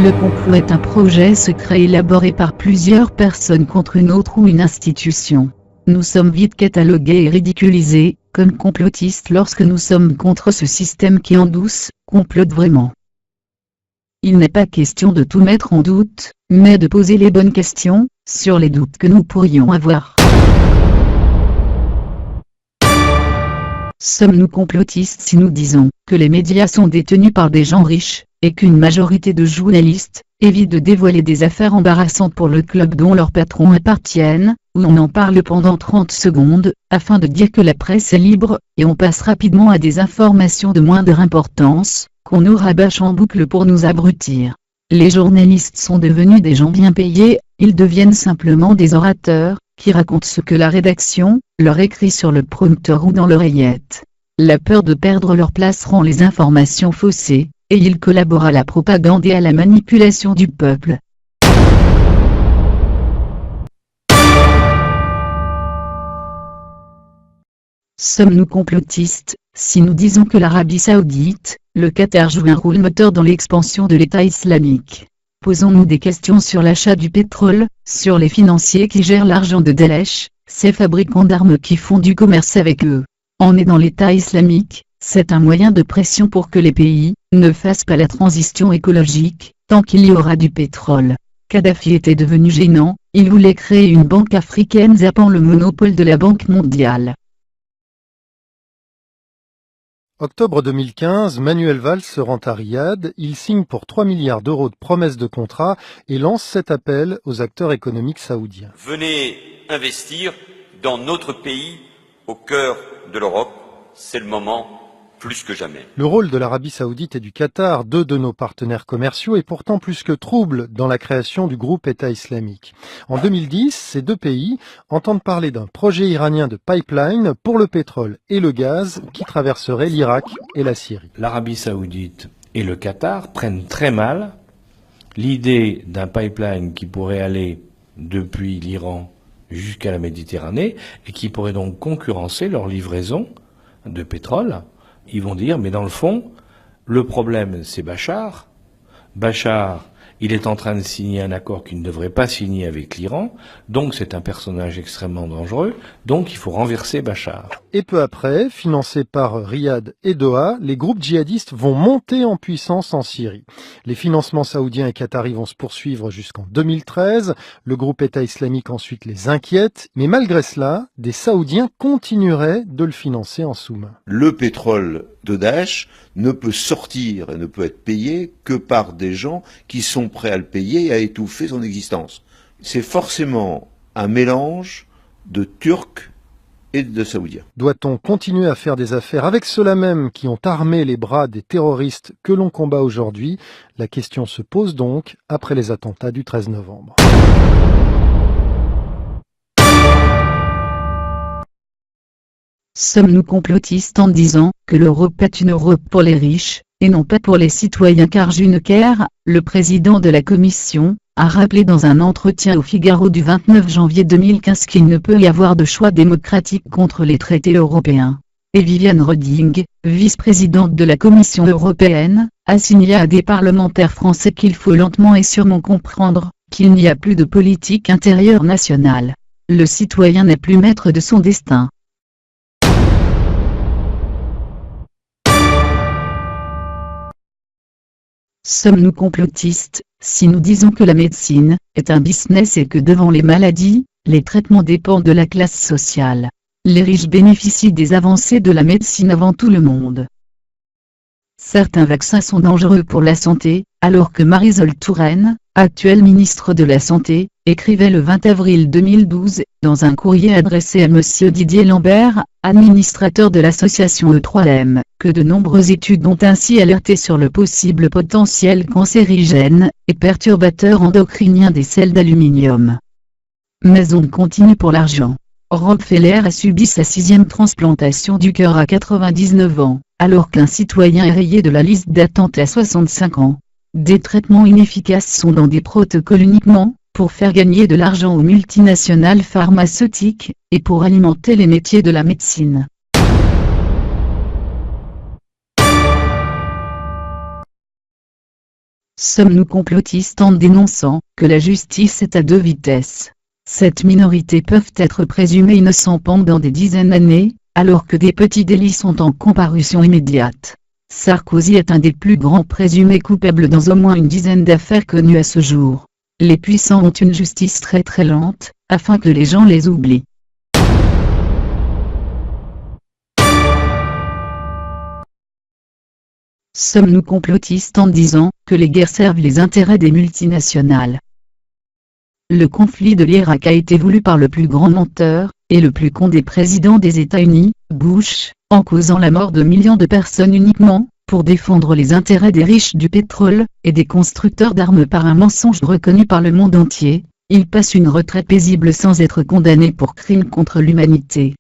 Le complot est un projet secret élaboré par plusieurs personnes contre une autre ou une institution. Nous sommes vite catalogués et ridiculisés, comme complotistes lorsque nous sommes contre ce système qui en douce, complote vraiment. Il n'est pas question de tout mettre en doute, mais de poser les bonnes questions, sur les doutes que nous pourrions avoir. Sommes-nous complotistes si nous disons que les médias sont détenus par des gens riches, et qu'une majorité de journalistes évitent de dévoiler des affaires embarrassantes pour le club dont leurs patrons appartiennent, où on en parle pendant 30 secondes, afin de dire que la presse est libre, et on passe rapidement à des informations de moindre importance, qu'on nous rabâche en boucle pour nous abrutir. Les journalistes sont devenus des gens bien payés, ils deviennent simplement des orateurs, qui racontent ce que la rédaction leur écrit sur le prompteur ou dans l'oreillette. La peur de perdre leur place rend les informations faussées, et ils collaborent à la propagande et à la manipulation du peuple. Sommes-nous complotistes si nous disons que l'Arabie Saoudite, le Qatar joue un rôle moteur dans l'expansion de l'État islamique? Posons-nous des questions sur l'achat du pétrole, sur les financiers qui gèrent l'argent de Daesh, ces fabricants d'armes qui font du commerce avec eux. On est dans l'État islamique, c'est un moyen de pression pour que les pays ne fassent pas la transition écologique, tant qu'il y aura du pétrole. Kadhafi était devenu gênant, il voulait créer une banque africaine zappant le monopole de la Banque mondiale. Octobre 2015, Manuel Valls se rend à Riyad, il signe pour 3 milliards d'euros de promesses de contrat et lance cet appel aux acteurs économiques saoudiens. Venez investir dans notre pays, au cœur de l'Europe, c'est le moment plus que jamais. Le rôle de l'Arabie Saoudite et du Qatar, deux de nos partenaires commerciaux, est pourtant plus que trouble dans la création du groupe État islamique. En 2010, ces deux pays entendent parler d'un projet iranien de pipeline pour le pétrole et le gaz qui traverserait l'Irak et la Syrie. L'Arabie Saoudite et le Qatar prennent très mal l'idée d'un pipeline qui pourrait aller depuis l'Iran jusqu'à la Méditerranée et qui pourrait donc concurrencer leur livraison de pétrole. Ils vont dire, mais dans le fond, le problème c'est Bachar. Bachar, il est en train de signer un accord qu'il ne devrait pas signer avec l'Iran, donc c'est un personnage extrêmement dangereux, donc il faut renverser Bachar. Et peu après, financés par Riyad et Doha, les groupes djihadistes vont monter en puissance en Syrie. Les financements saoudiens et qataris vont se poursuivre jusqu'en 2013, le groupe État islamique ensuite les inquiète, mais malgré cela, des Saoudiens continueraient de le financer en sous-main. Le pétrole de Daesh ne peut sortir et ne peut être payé que par des gens qui sont prêts à le payer et à étouffer son existence. C'est forcément un mélange de Turcs et de Saoudiens. Doit-on continuer à faire des affaires avec ceux-là même qui ont armé les bras des terroristes que l'on combat aujourd'hui? La question se pose donc après les attentats du 13 novembre. Sommes-nous complotistes en disant que l'Europe est une Europe pour les riches, et non pas pour les citoyens? Car Juncker, le président de la Commission, a rappelé dans un entretien au Figaro du 29 janvier 2015 qu'il ne peut y avoir de choix démocratique contre les traités européens. Et Viviane Reding, vice-présidente de la Commission européenne, a signé à des parlementaires français qu'il faut lentement et sûrement comprendre qu'il n'y a plus de politique intérieure nationale. Le citoyen n'est plus maître de son destin. Sommes-nous complotistes si nous disons que la médecine est un business et que devant les maladies, les traitements dépendent de la classe sociale? Les riches bénéficient des avancées de la médecine avant tout le monde. Certains vaccins sont dangereux pour la santé, alors que Marisol Touraine, actuelle ministre de la Santé, écrivait le 20 avril 2012, dans un courrier adressé à Monsieur Didier Lambert, administrateur de l'association E3M, que de nombreuses études ont ainsi alerté sur le possible potentiel cancérigène et perturbateur endocrinien des sels d'aluminium. Mais on continue pour l'argent. Rob Feller a subi sa 6e transplantation du cœur à 99 ans, alors qu'un citoyen est rayé de la liste d'attente à 65 ans. Des traitements inefficaces sont dans des protocoles uniquement pour faire gagner de l'argent aux multinationales pharmaceutiques, et pour alimenter les métiers de la médecine. Sommes-nous complotistes en dénonçant que la justice est à deux vitesses? Cette minorité peuvent être présumés innocents pendant des dizaines d'années, alors que des petits délits sont en comparution immédiate. Sarkozy est un des plus grands présumés coupables dans au moins une dizaine d'affaires connues à ce jour. Les puissants ont une justice très très lente, afin que les gens les oublient. Sommes-nous complotistes en disant que les guerres servent les intérêts des multinationales? Le conflit de l'Irak a été voulu par le plus grand menteur, et le plus con des présidents des États-Unis, Bush, en causant la mort de millions de personnes uniquement, pour défendre les intérêts des riches du pétrole, et des constructeurs d'armes par un mensonge reconnu par le monde entier. Il passe une retraite paisible sans être condamné pour crime contre l'humanité.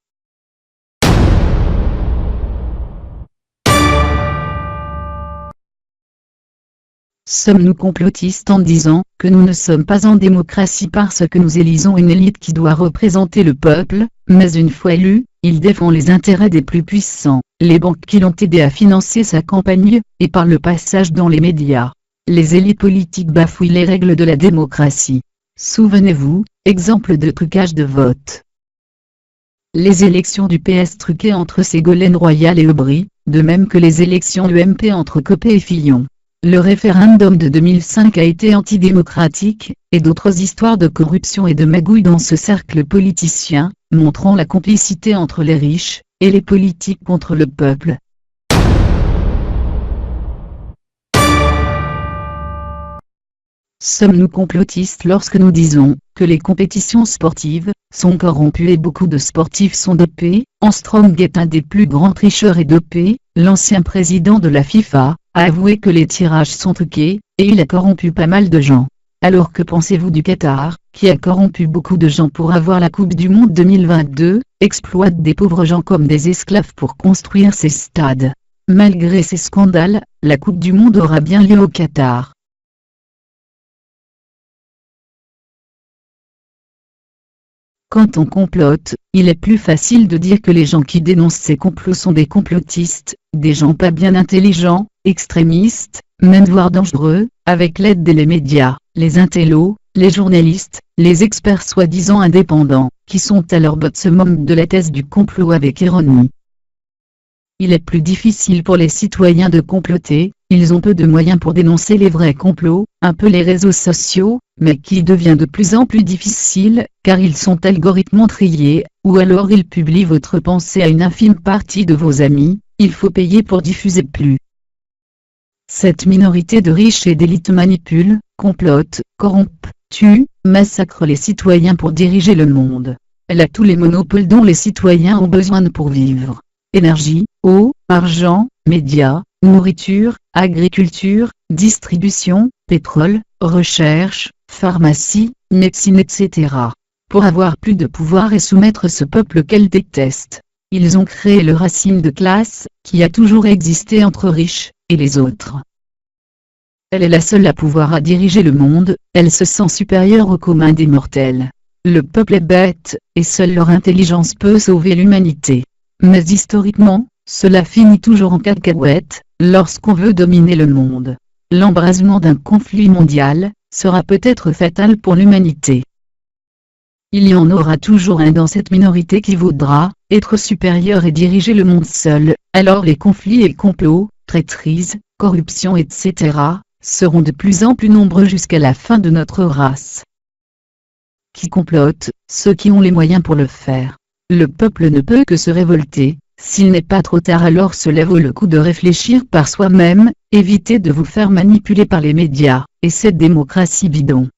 Sommes-nous complotistes en disant que nous ne sommes pas en démocratie parce que nous élisons une élite qui doit représenter le peuple, mais une fois élu, il défend les intérêts des plus puissants, les banques qui l'ont aidé à financer sa campagne, et par le passage dans les médias. Les élites politiques bafouent les règles de la démocratie. Souvenez-vous, exemple de trucage de vote. Les élections du PS truquées entre Ségolène Royal et Aubry, de même que les élections UMP entre Copé et Fillon. Le référendum de 2005 a été antidémocratique, et d'autres histoires de corruption et de magouille dans ce cercle politicien, montrant la complicité entre les riches, et les politiques contre le peuple. Sommes-nous complotistes lorsque nous disons que les compétitions sportives sont corrompues et beaucoup de sportifs sont dopés? Armstrong est un des plus grands tricheurs et dopés. L'ancien président de la FIFA a avoué que les tirages sont truqués, et il a corrompu pas mal de gens. Alors que pensez-vous du Qatar, qui a corrompu beaucoup de gens pour avoir la Coupe du Monde 2022, exploite des pauvres gens comme des esclaves pour construire ses stades? Malgré ces scandales, la Coupe du Monde aura bien lieu au Qatar. Quand on complote, il est plus facile de dire que les gens qui dénoncent ces complots sont des complotistes, des gens pas bien intelligents, extrémistes, même voire dangereux, avec l'aide des médias, les intellos, les journalistes, les experts soi-disant indépendants, qui sont à leur botte se moquent de la thèse du complot avec ironie. Il est plus difficile pour les citoyens de comploter, ils ont peu de moyens pour dénoncer les vrais complots, un peu les réseaux sociaux, mais qui devient de plus en plus difficile, car ils sont algorithmement triés, ou alors ils publient votre pensée à une infime partie de vos amis, il faut payer pour diffuser plus. Cette minorité de riches et d'élites manipule, complote, corrompt, tue, massacre les citoyens pour diriger le monde. Elle a tous les monopoles dont les citoyens ont besoin pour vivre. Énergie, eau, argent, médias, nourriture, agriculture, distribution, pétrole, recherche, pharmacie, médecine etc. Pour avoir plus de pouvoir et soumettre ce peuple qu'elles détestent. Ils ont créé le racisme de classe, qui a toujours existé entre riches et les autres. Elle est la seule à pouvoir à diriger le monde, elle se sent supérieure au commun des mortels. Le peuple est bête, et seule leur intelligence peut sauver l'humanité. Mais historiquement, cela finit toujours en cacahuète, lorsqu'on veut dominer le monde. L'embrasement d'un conflit mondial sera peut-être fatal pour l'humanité. Il y en aura toujours un dans cette minorité qui voudra être supérieur et diriger le monde seul, alors les conflits et complots, traîtrises, corruption etc., seront de plus en plus nombreux jusqu'à la fin de notre race. Qui complotent? Ceux qui ont les moyens pour le faire. Le peuple ne peut que se révolter, s'il n'est pas trop tard alors cela vaut le coup de réfléchir par soi-même, évitez de vous faire manipuler par les médias, et cette démocratie bidon.